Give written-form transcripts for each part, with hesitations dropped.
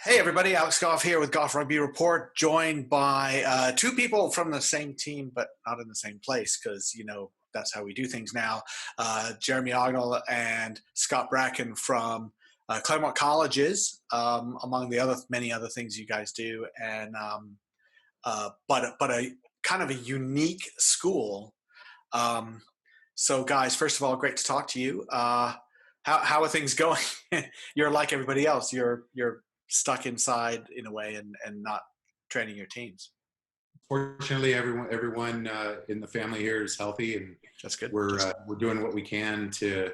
Hey everybody, Alex Goff here with Goff Rugby Report, joined by two people from the same team, but not in the same place, because, that's how we do things now. Jeremy Ognall and Scott Bracken from Claremont Colleges, among the many other things you guys do, and but a kind of a unique school. So guys, first of all, great to talk to you. How are things going? You're like everybody else. You're stuck inside in a way and not training your teams. Fortunately, everyone in the family here is healthy, and that's good. We're doing what we can to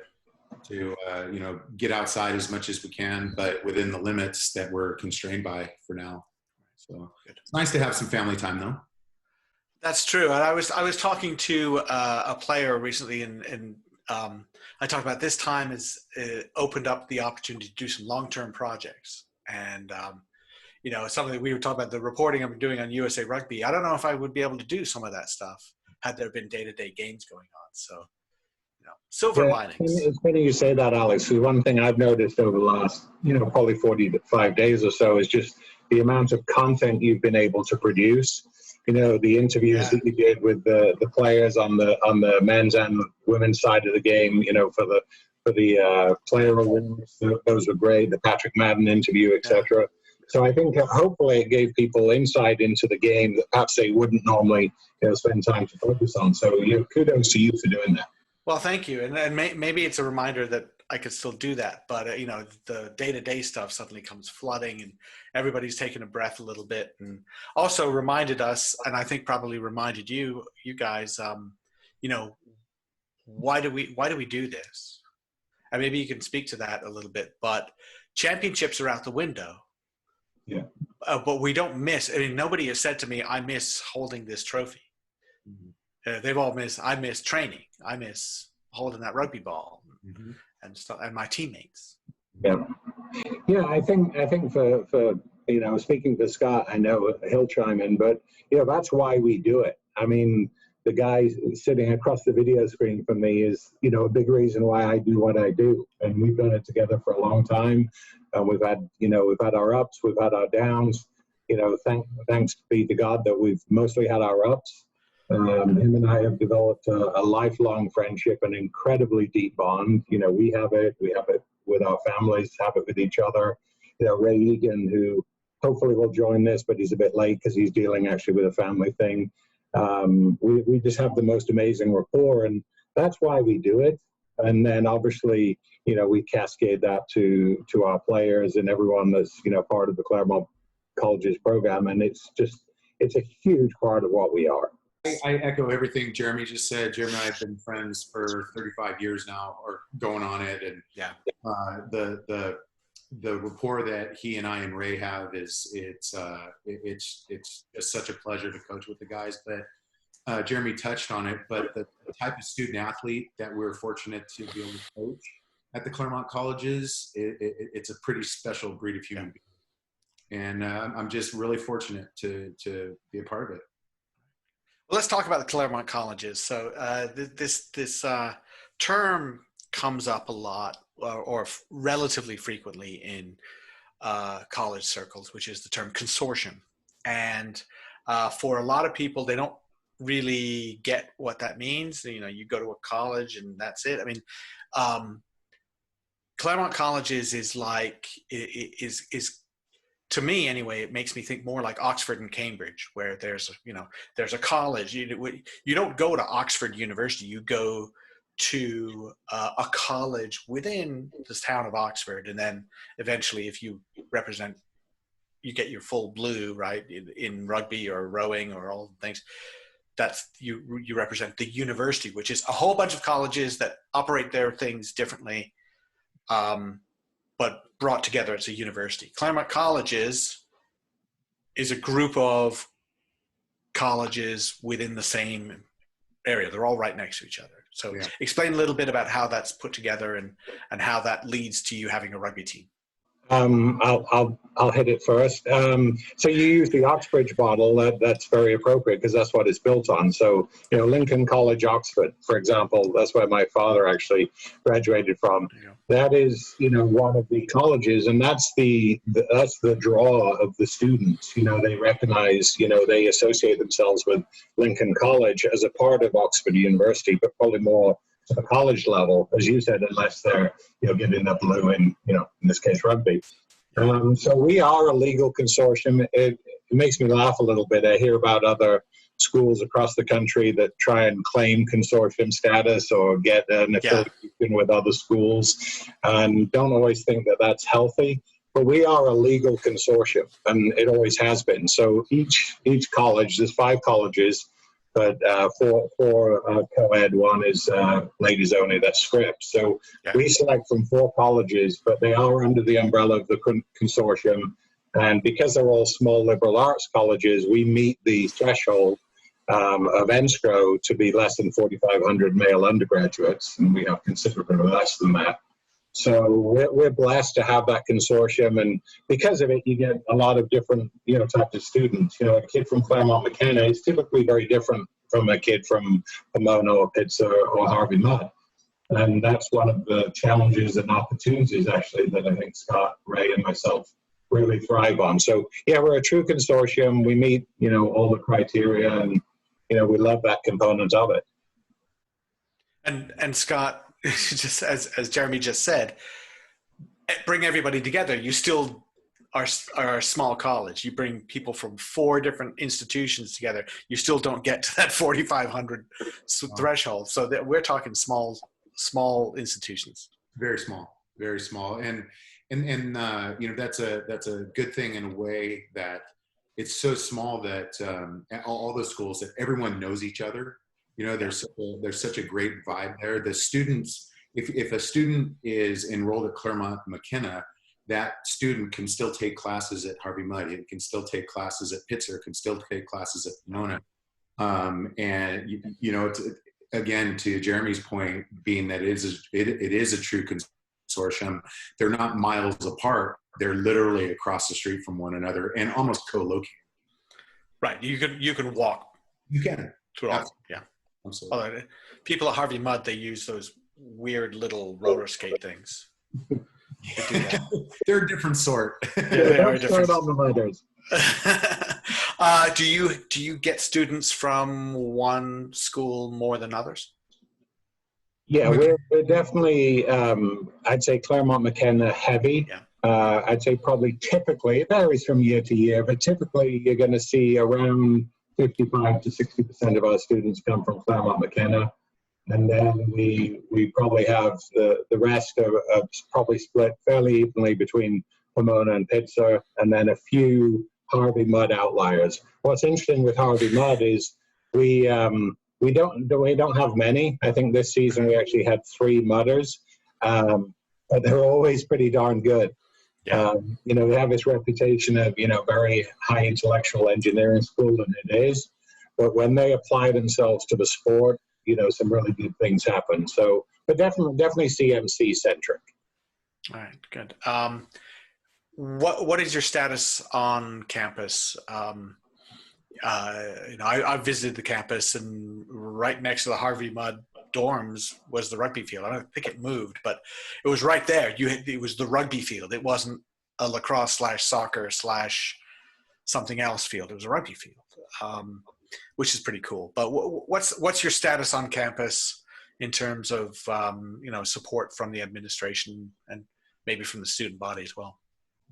get outside as much as we can, but within the limits that we're constrained by for now. So good. It's nice to have some family time, though. That's true. And I was talking to a player recently, and I talked about this time has opened up the opportunity to do some long-term projects. And, something that we were talking about, the reporting I'm doing on USA Rugby. I don't know if I would be able to do some of that stuff had there been day-to-day games going on. So, silver linings. It's funny you say that, Alex. So one thing I've noticed over the last, probably 45 days or so is just the amount of content you've been able to produce. The interviews that you did with the players on the men's and women's side of the game, for the player awards, those were great. The Patrick Madden interview, etc. So I think hopefully it gave people insight into the game that perhaps they wouldn't normally spend time to focus on. So kudos to you for doing that. Well, thank you. And maybe it's a reminder that I could still do that. But, the day-to-day stuff suddenly comes flooding and everybody's taking a breath a little bit. And also reminded us, and I think probably reminded you guys, why do we do this? And maybe you can speak to that a little bit, but championships are out the window. Yeah. But we don't miss. I mean, nobody has said to me, I miss holding this trophy. Mm-hmm. They've all missed. I miss training. I miss holding that rugby ball and stuff, and my teammates. Yeah. Yeah. I think for speaking for Scott, I know he'll chime in, but that's why we do it. I mean, the guy sitting across the video screen from me is, a big reason why I do what I do. And we've done it together for a long time. We've had our ups, we've had our downs. Thanks be to God that we've mostly had our ups. Him and I have developed a lifelong friendship, an incredibly deep bond. We have it with our families, have it with each other. Ray Egan, who hopefully will join this, but he's a bit late because he's dealing actually with a family thing. We just have the most amazing rapport, and that's why we do it. And then obviously, we cascade that to our players and everyone that's, part of the Claremont Colleges program. And it's a huge part of what we are. I echo everything Jeremy just said. Jeremy and I have been friends for 35 years now, or going on it. And the rapport that he and I and Ray have it's just such a pleasure to coach with the guys. But Jeremy touched on it, but the type of student athlete that we're fortunate to be able to coach at the Claremont Colleges, it's a pretty special breed of human being. And I'm just really fortunate to be a part of it. Well, let's talk about the Claremont Colleges. So this term comes up a lot, or relatively frequently in college circles, which is the term consortium. And for a lot of people, they don't really get what that means. You go to a college and that's it. I mean, Claremont Colleges is to me anyway, it makes me think more like Oxford and Cambridge, where there's a college. You don't go to Oxford University. You go to a college within this town of Oxford, and then eventually, if you represent, you get your full blue, right, in rugby or rowing or all the things. That's you represent the university, which is a whole bunch of colleges that operate their things differently, but brought together, it's a university. Claremont Colleges is a group of colleges within the same area. They're all right next to each other. So explain a little bit about how that's put together and how that leads to you having a rugby team. I'll hit it first. So you use the Oxbridge model. That's very appropriate because that's what it's built on. So, you know, Lincoln College, Oxford, for example, that's where my father actually graduated from. That is, you know, one of the colleges, and that's the draw of the students. You know, they recognize, you know, they associate themselves with Lincoln College as a part of Oxford University, but probably more to the college level, as you said, unless they're, you know, getting the blue in, you know, in this case, rugby. So we are a legal consortium. It makes me laugh a little bit. I hear about other schools across the country that try and claim consortium status or get an affiliation with other schools, and don't always think that that's healthy. But we are a legal consortium, and it always has been. So each college, there's 5 colleges, but four co-ed, one is ladies only, that's Scripps. So we select from 4 colleges, but they are under the umbrella of the consortium. And because they're all small liberal arts colleges, we meet the threshold of NSCRO to be less than 4,500 male undergraduates, and we have considerably less than that. So we're blessed to have that consortium, and because of it, you get a lot of different, you know, types of students. You know, a kid from Claremont McKenna is typically very different from a kid from Pomona or Pitzer or Harvey Mudd, and that's one of the challenges and opportunities actually that I think Scott, Ray, and myself really thrive on. So yeah, we're a true consortium. We meet, you know, all the criteria, and you know, we love that component of it. And Scott, just as Jeremy just said, bring everybody together. You still are a small college. You bring people from 4 different institutions together. You still don't get to that 4,500 threshold. So that we're talking small institutions. Very small, very small. And you know, that's a good thing in a way that it's so small that all the schools, that everyone knows each other. You know, there's such a great vibe there. The students, if a student is enrolled at Claremont McKenna, that student can still take classes at Harvey Mudd. It can still take classes at Pitzer. Can still take classes at Pomona. And you know, it's, again, to Jeremy's point, being that it is a true consortium. They're not miles apart. They're literally across the street from one another and almost co-located. Right. You can walk. You can. Yeah. Absolutely. Although people at Harvey Mudd, they use those weird little roller skate things. They're a different sort. Yeah, they are different. On the Mudders. Do you get students from one school more than others? Yeah, we're definitely, I'd say Claremont McKenna heavy. Yeah. I'd say probably typically, it varies from year to year, but typically you're going to see around 55 to 60% of our students come from Claremont McKenna. And then we probably have the rest of probably split fairly evenly between Pomona and Pitzer, and then a few Harvey Mudd outliers. What's interesting with Harvey Mudd is we don't have many. I think this season we actually had 3 Mudders, but they're always pretty darn good. Yeah. You know, they have this reputation of, you know, very high intellectual engineering school, and it is. But when they apply themselves to the sport, you know, some really good things happen. So, but definitely CMC centric. All right, good. What is your status on campus? You know, I visited the campus, and right next to the Harvey Mudd dorms was the rugby field. I don't think it moved, but it was right there. It was the rugby field. It wasn't a lacrosse / soccer / something else field. It was a rugby field, which is pretty cool. But what's your status on campus in terms of you know, support from the administration and maybe from the student body as well?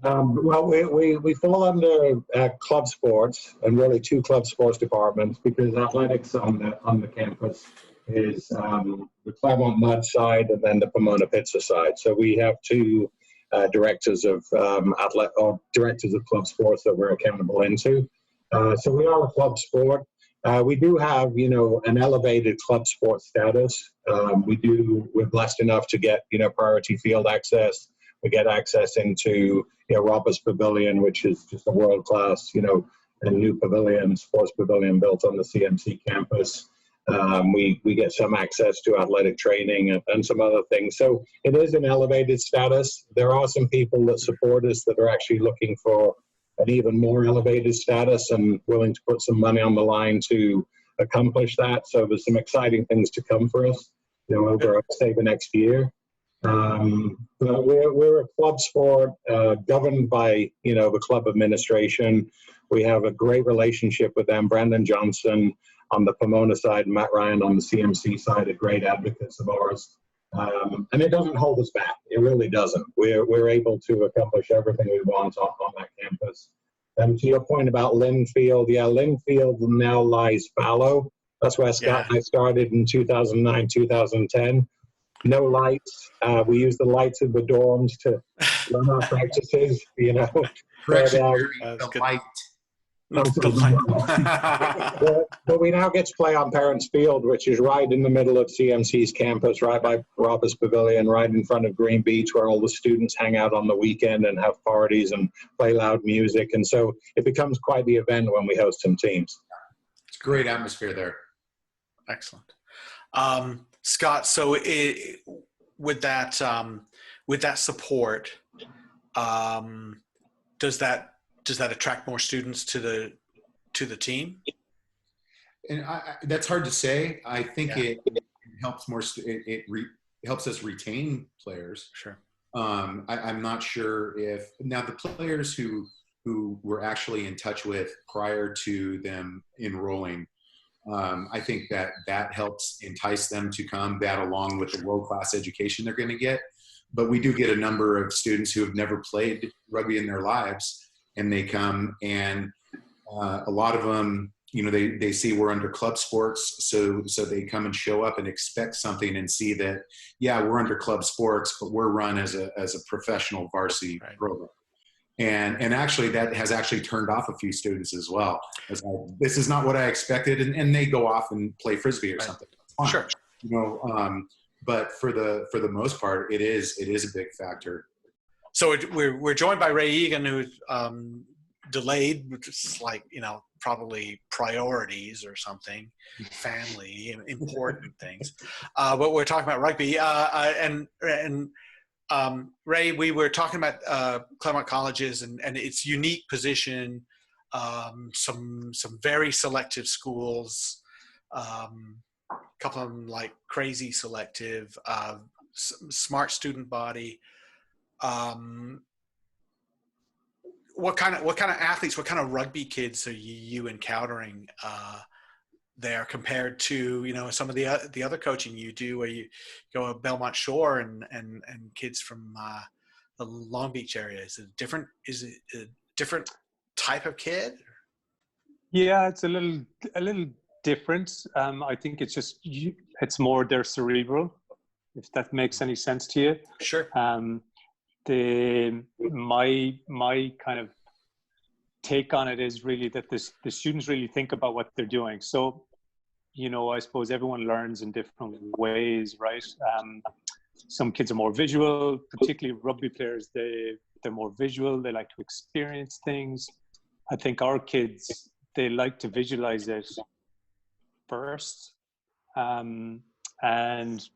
Well, we fall under club sports, and really 2 club sports departments, because athletics on the campus is the Claremont Mudd side and then the Pomona Pitzer side. So we have 2 directors of directors of club sports that we're accountable into. So we are a club sport. We do have, you know, an elevated club sport status. We're blessed enough to get, you know, priority field access. We get access into, you know, Roberts Pavilion, which is just a world-class, you know, a new pavilion, sports pavilion built on the CMC campus. We get some access to athletic training and some other things. So it is an elevated status. There are some people that support us that are actually looking for an even more elevated status and willing to put some money on the line to accomplish that. So there's some exciting things to come for us, over, say, the next year. But we're a club sport governed by, the club administration. We have a great relationship with them. Brandon Johnson on the Pomona side, Matt Ryan on the CMC side, are great advocates of ours. And it doesn't hold us back. It really doesn't. We're able to accomplish everything we want on that campus. And to your point about Linfield, Linfield now lies fallow. That's where Scott and I started in 2009, 2010. No lights. We use the lights of the dorms to run our practices, Correction, But, the light. but we now get to play on Parents Field, which is right in the middle of CMC's campus, right by Roberts Pavilion, right in front of Green Beach, where all the students hang out on the weekend and have parties and play loud music. And so it becomes quite the event when we host some teams. It's a great atmosphere there. Excellent. Scott, so with that support, does that attract more students to the team? And that's hard to say. I think it helps more. It helps us retain players. Sure. I'm not sure if now the players who we're actually in touch with prior to them enrolling. I think that helps entice them to come, that along with the world-class education they're going to get. But we do get a number of students who have never played rugby in their lives, and they come, and a lot of them, they see we're under club sports, so they come and show up and expect something and see that, we're under club sports, but we're run as a professional varsity program. And actually, that has actually turned off a few students as well. This is not what I expected, and they go off and play frisbee or something. Sure. But for the most part, it is a big factor. So we're joined by Ray Egan, who's delayed, which is like probably priorities or something, family, important things. But we're talking about rugby, and Ray, we were talking about Claremont colleges and its unique position, some very selective schools, a couple of them like crazy selective, smart student body. What kind of athletes, what kind of rugby kids are you encountering there compared to some of the other coaching you do, where you go to Belmont Shore and kids from the Long Beach area? Is it a different type of kid? Yeah, it's a little different. I think it's just it's more their cerebral, if that makes any sense to you. Sure. My kind of take on it is really that the students really think about what they're doing. So, I suppose everyone learns in different ways, right? Some kids are more visual, particularly rugby players. They're more visual. They like to experience things. I think our kids, they like to visualize it first. And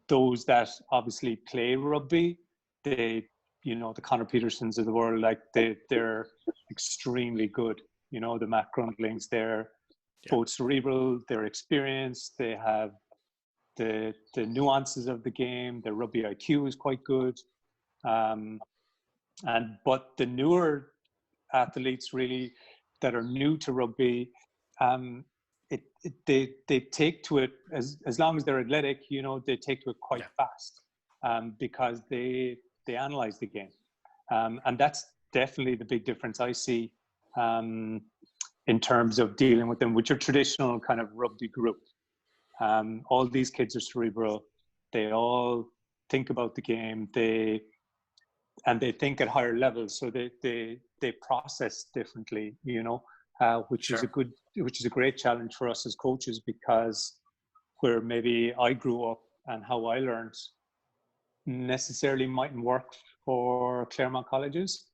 those that obviously play rugby, the Connor Petersons of the world, like they're extremely good. The Matt Grundlings, they're both cerebral, they're experienced, they have the nuances of the game. Their rugby IQ is quite good. But the newer athletes really that are new to rugby, they take to it as long as they're athletic, they take to it quite fast, because they analyze the game. And that's definitely the big difference I see in terms of dealing with them, with your traditional kind of rugby group. All these kids are cerebral. They all think about the game. They think at higher levels, so they process differently, which is a great challenge for us as coaches, because where maybe I grew up and how I learned necessarily mightn't work for Claremont colleges,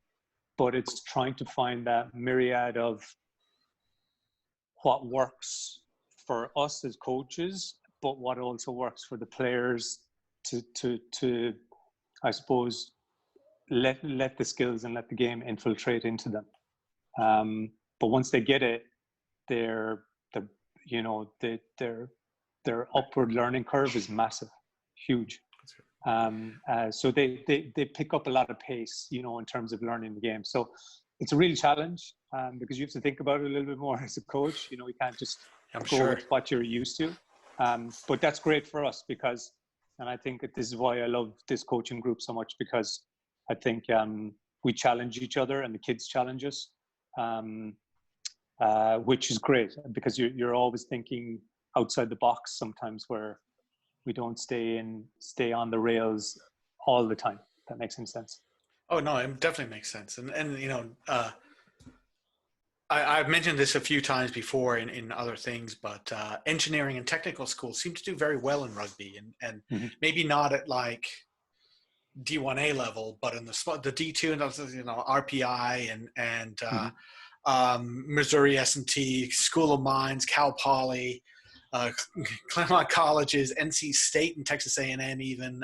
but it's trying to find that myriad of what works for us as coaches but what also works for the players to I suppose, let the skills and let the game infiltrate into them. But once they get it, their upward learning curve is massive, huge. So they pick up a lot of pace, in terms of learning the game. So it's a real challenge because you have to think about it a little bit more as a coach. You can't just go with what you're used to. But that's great for us because, and I think that this is why I love this coaching group so much, because I think we challenge each other and the kids challenge us, which is great because you're always thinking outside the box sometimes, where we don't stay on the rails all the time. If that makes any sense. Oh no, it definitely makes sense. And I've mentioned this a few times before in other things, but engineering and technical schools seem to do very well in rugby, and Mm-hmm. maybe not at like D1A level, but in the D2 and RPI and Mm-hmm. Missouri S&T, School of Mines, Cal Poly, Claremont colleges, NC State and Texas A&M even.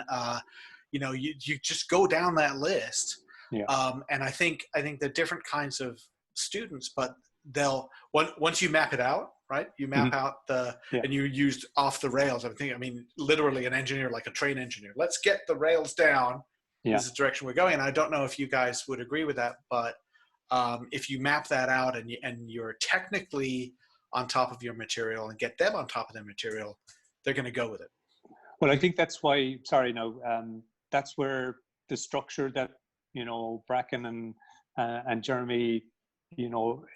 You just go down that list. Yeah. And I think they're different kinds of students, but they'll once you map it out, right? You map Mm-hmm. out and you used off the rails. I mean, literally an engineer, like a train engineer. Let's get the rails down. Yeah. This is the direction we're going. And I don't know if you guys would agree with that, but if you map that out and you're technically on top of your material and get them on top of their material, they're going to go with it. Well, I think that's why. That's where the structure that Bracken and Jeremy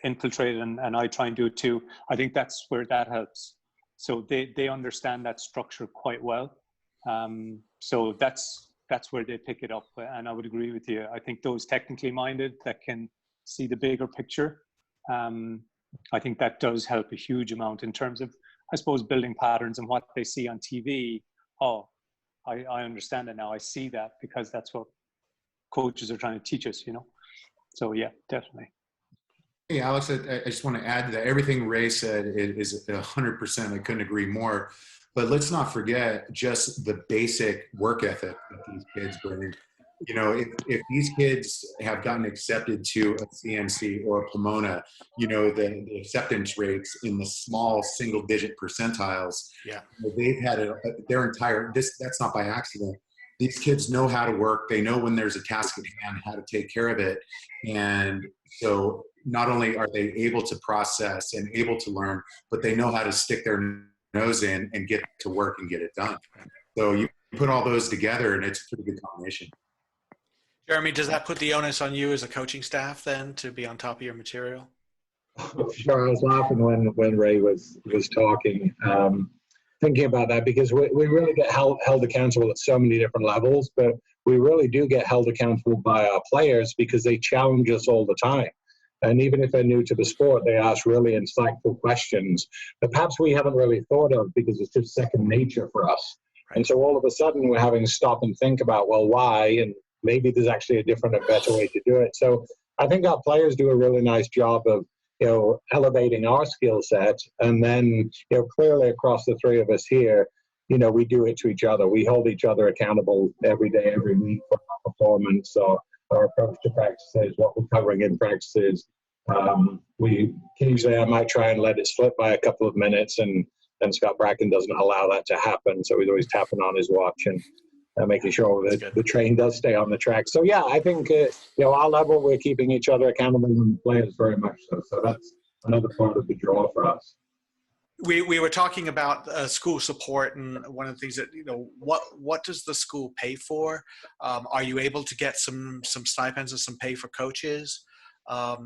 infiltrate and I try and do it too. I think that's where that helps. So they understand that structure quite well. So that's where they pick it up. And I would agree with you. I think those technically minded that can see the bigger picture, I think that does help a huge amount in terms of, I suppose, building patterns and what they see on TV. Oh, I understand it now. I see that because that's what coaches are trying to teach us, So yeah, definitely. Hey, Alex, I just want to add to that. Everything Ray said is 100%. I couldn't agree more. But let's not forget just the basic work ethic that these kids bring. If these kids have gotten accepted to a CMC or a Pomona, the acceptance rates in the small single-digit percentiles. Yeah, they've had their entire. That's not by accident. These kids know how to work. They know when there's a task at hand, how to take care of it, and so not only are they able to process and able to learn, but they know how to stick their nose in and get to work and get it done. So you put all those together, and it's a pretty good combination. Jeremy, does that put the onus on you as a coaching staff then to be on top of your material? Sure. I was laughing when Ray was talking, thinking about that, because we really get held accountable at so many different levels, but we really do get held accountable by our players because they challenge us all the time. And even if they're new to the sport, they ask really insightful questions that perhaps we haven't really thought of because it's just second nature for us. Right. And so all of a sudden we're having to stop and think about, well, why? And maybe there's actually a different and better way to do it. So I think our players do a really nice job of, elevating our skill set. And then, clearly across the three of us here, we do it to each other. We hold each other accountable every day, every week for our performance or our approach to practices, what we're covering in practices. We occasionally, I might try and let it slip by a couple of minutes, and Scott Bracken doesn't allow that to happen. So he's always tapping on his watch and making sure that the train does stay on the track. So yeah, I think our level, we're keeping each other accountable, and players very much so. So that's another part of the draw for us. We were talking about school support, and one of the things that what does the school pay for? Are you able to get some stipends and some pay for coaches? How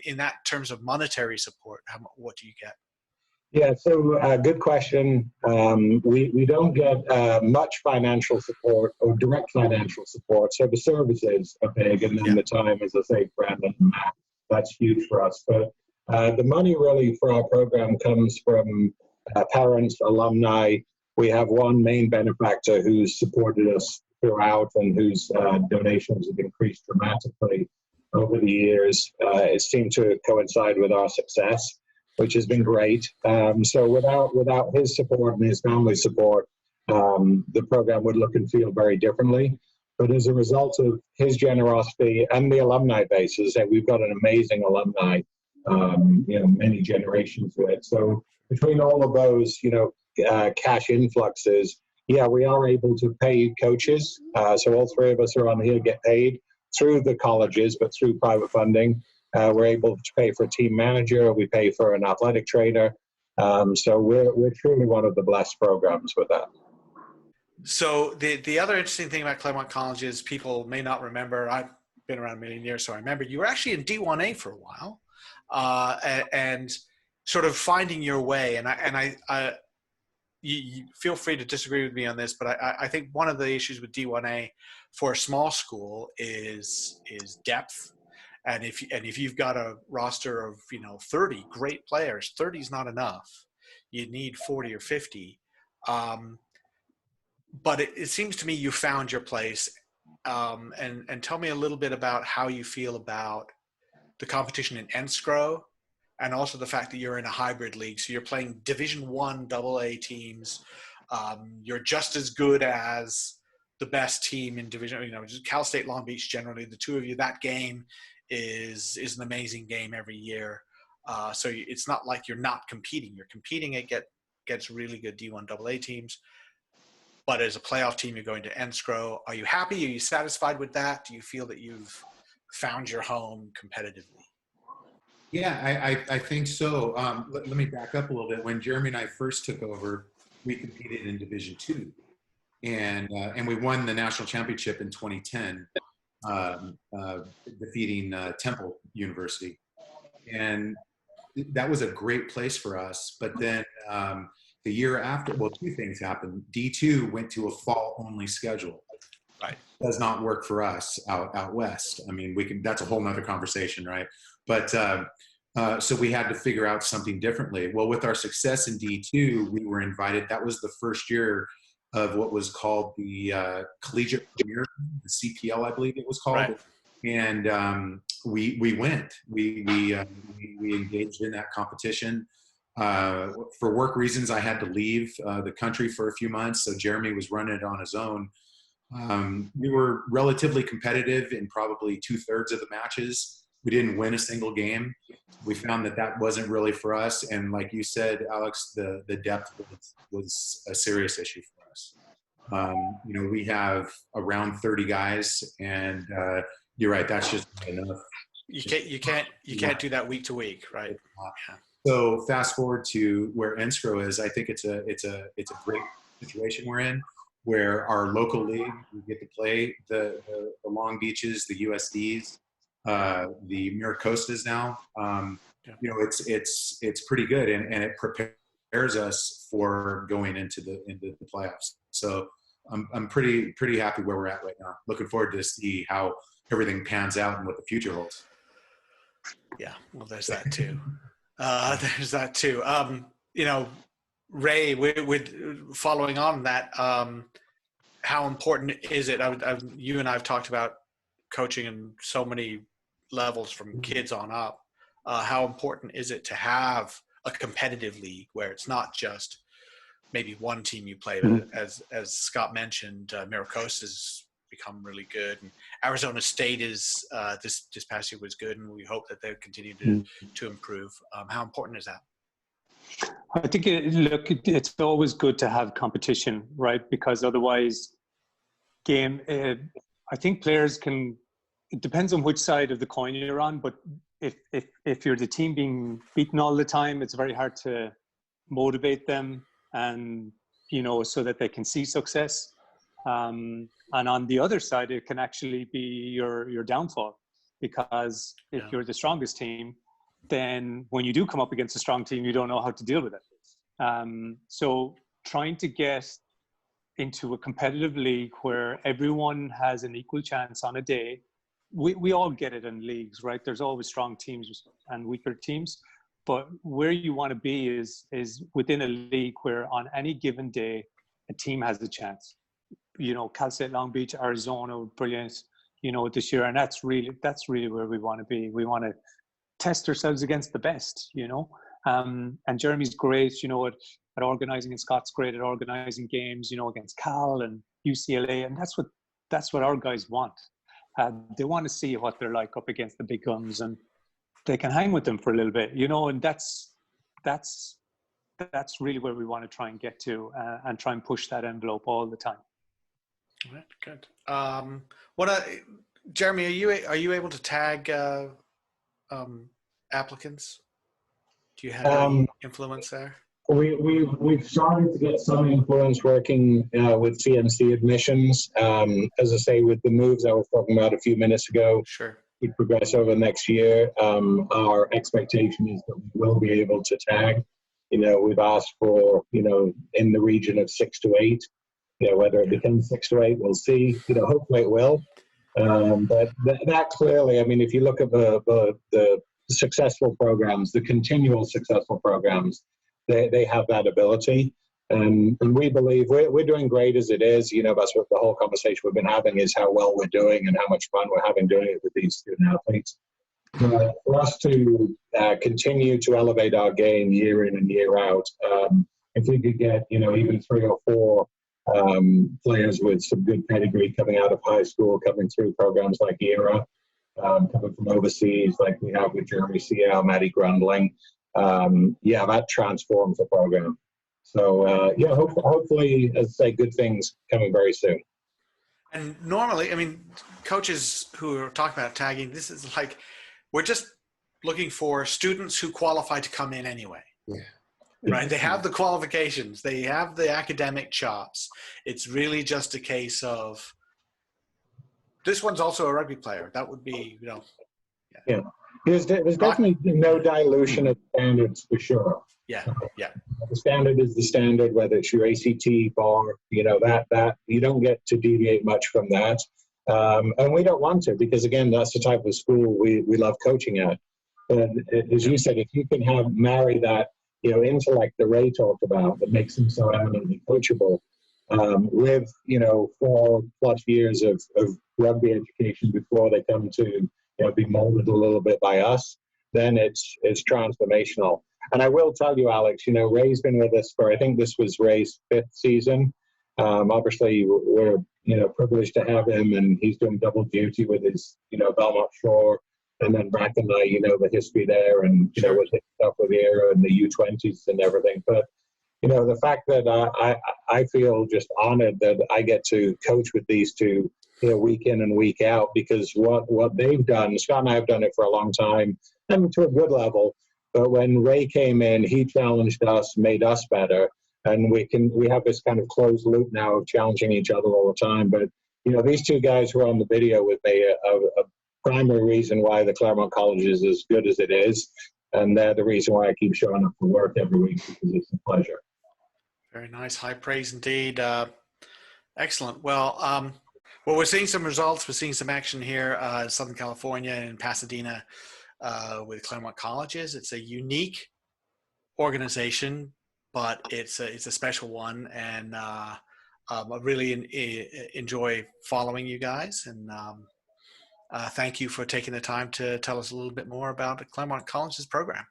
in that terms of monetary support, what do you get? Yeah, so good question. We don't get much financial support or direct financial support. So the services are big, and then the time, as I say, Brandon and Matt, that's huge for us. But the money really for our program comes from parents, alumni. We have one main benefactor who's supported us throughout and whose donations have increased dramatically over the years. It seemed to coincide with our success. which has been great. So without his support and his family's support, the program would look and feel very differently. But as a result of his generosity and the alumni bases, and we've got an amazing alumni, many generations with. So between all of those, cash influxes, yeah, we are able to pay coaches. So all three of us are on here get paid through the colleges, but through private funding. We're able to pay for a team manager. We pay for an athletic trainer. So we're truly one of the blessed programs with that. So the other interesting thing about Claremont College is people may not remember. I've been around a million years, so I remember you were actually in D1A for a while, and sort of finding your way. And you feel free to disagree with me on this, but I think one of the issues with D1A for a small school is depth. And if you've got a roster of 30 great players, 30 is not enough. You need 40 or 50. But it seems to me you found your place. And tell me a little bit about how you feel about the competition in Enscrow, and also the fact that you're in a hybrid league. So you're playing Division I AA teams. You're just as good as the best team in Division, Cal State Long Beach generally, the two of you, that game is an amazing game every year. So it's not like you're not competing. You're competing. It gets really good D1 AA teams. But as a playoff team, you're going to Enscrow. Are you happy? Are you satisfied with that? Do you feel that you've found your home competitively? Yeah, I think so. Let me back up a little bit. When Jeremy and I first took over, we competed in Division II, and we won the national championship in 2010, defeating Temple University, and that was a great place for us. But then the year after, well, two things happened. D2 went to a fall-only schedule. Right. Does not work for us out west. I mean, that's a whole nother conversation, right? But so we had to figure out something differently. Well, with our success in D2, we were invited. That was the first year of what was called the Collegiate Premier, the CPL, I believe it was called. Right. And we went. We engaged in that competition. For work reasons, I had to leave the country for a few months. So Jeremy was running it on his own. We were relatively competitive in probably 2/3 of the matches. We didn't win a single game. We found that wasn't really for us. And like you said, Alex, the depth was a serious issue for us. We have around 30 guys, and you're right. That's just not enough. You can't do that week to week, right? Yeah. So fast forward to where Enscrow is. I think it's a great situation we're in, where our local league, we get to play the Long Beaches, the USDs, the Miracostas now. It's pretty good, and it prepares us for going into the playoffs. So I'm pretty happy where we're at right now. Looking forward to see how everything pans out and what the future holds. Yeah, well, there's that too. There's that too. Ray, with following on that, how important is it? You and I have talked about coaching in so many levels from kids on up. How important is it to have a competitive league where it's not just maybe one team you play, but as Scott mentioned, Miracostas has become really good, and Arizona State is this past year was good, and we hope that they'll continue to improve. How important is that? I think it's always good to have competition, right? Because otherwise, I think players can. It depends on which side of the coin you're on, but if you're the team being beaten all the time, it's very hard to motivate them, and so that they can see success. And on the other side, it can actually be your downfall, because if you're the strongest team, then when you do come up against a strong team, you don't know how to deal with it. So trying to get into a competitive league where everyone has an equal chance on a day. We all get it in leagues, right? There's always strong teams and weaker teams, but where you want to be is within a league where on any given day, a team has a chance. Cal State Long Beach, Arizona, brilliant, this year. And that's really where we want to be. We want to test ourselves against the best, And Jeremy's great, you know, at organizing, and Scott's great at organizing games, you know, against Cal and UCLA. And that's what our guys want. They want to see what they're like up against the big guns, and they can hang with them for a little bit, you know, and that's really where we want to try and get to, and try and push that envelope all the time. All right, good. Jeremy, are you able to tag applicants? Do you have any influence there? We've started to get some influence working with CMC admissions. As I say, with the moves I was talking about a few minutes ago, sure, we progress over the next year. Our expectation is that we will be able to tag. You know, we've asked for, you know, in the region of 6 to 8. You know, whether it becomes 6 to 8, we'll see. You know, hopefully it will. But that clearly, I mean, if you look at the successful programs, the continual successful programs, they have that ability. And we believe we're doing great as it is. You know, that's what the whole conversation we've been having is how well we're doing and how much fun we're having doing it with these student athletes. For us to continue to elevate our game year in and year out, if we could get, you know, even 3 or 4 players with some good pedigree coming out of high school, coming through programs like ERA, coming from overseas, like we have with Jeremy Ciao, Maddie Grundling, that transforms the program. So, hopefully, as I say, good things coming very soon. And normally, I mean, coaches who are talking about tagging, this is like, we're just looking for students who qualify to come in anyway. Yeah. Right? They have the qualifications. They have the academic chops. It's really just a case of, this one's also a rugby player. That would be, you know. Yeah. There's definitely no dilution of standards for sure. Yeah, yeah. The standard is the standard, whether it's your ACT, bar, you know, that you don't get to deviate much from that. And we don't want to, because again, that's the type of school we love coaching at. And as you said, if you can marry that, you know, intellect that Ray talked about that makes him so eminently coachable, with, you know, 4+ years of rugby education before they come to, you know, be molded a little bit by us, then it's transformational. And I will tell you, Alex, you know, Ray's been with us for, I think this was Ray's 5th season. Obviously, we're, you know, privileged to have him, and he's doing double duty with his, you know, Belmont Shore, and then Bracken and I, you know, the history there, and, you know, with the stuff with the era and the U20s and everything. But, you know, the fact that I feel just honored that I get to coach with these two, you know, week in and week out, because what they've done, Scott and I have done it for a long time, and to a good level. But when Ray came in, he challenged us, made us better, and we have this kind of closed loop now of challenging each other all the time. But, you know, these two guys who are on the video with me, a primary reason why the Claremont College is as good as it is, and they're the reason why I keep showing up for work every week, because it's a pleasure. Very nice, high praise indeed. Excellent. Well, we're seeing some results. We're seeing some action here in Southern California and in Pasadena with Claremont Colleges. It's a unique organization, but it's a special one, and I really enjoy following you guys. And thank you for taking the time to tell us a little bit more about the Claremont College's program.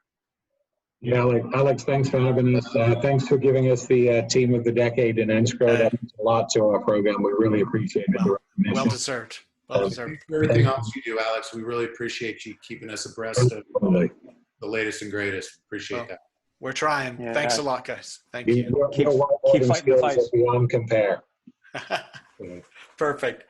Yeah, Alex, thanks for having us. Thanks for giving us the Team of the Decade in Enscrow. That means a lot to our program. We really appreciate it. Well deserved. Well deserved. For everything else you do, Alex, we really appreciate you keeping us abreast of the latest and greatest. Appreciate that. We're trying. Yeah. Thanks a lot, guys. Thank you. Keep fighting the fight. Beyond compare. Perfect.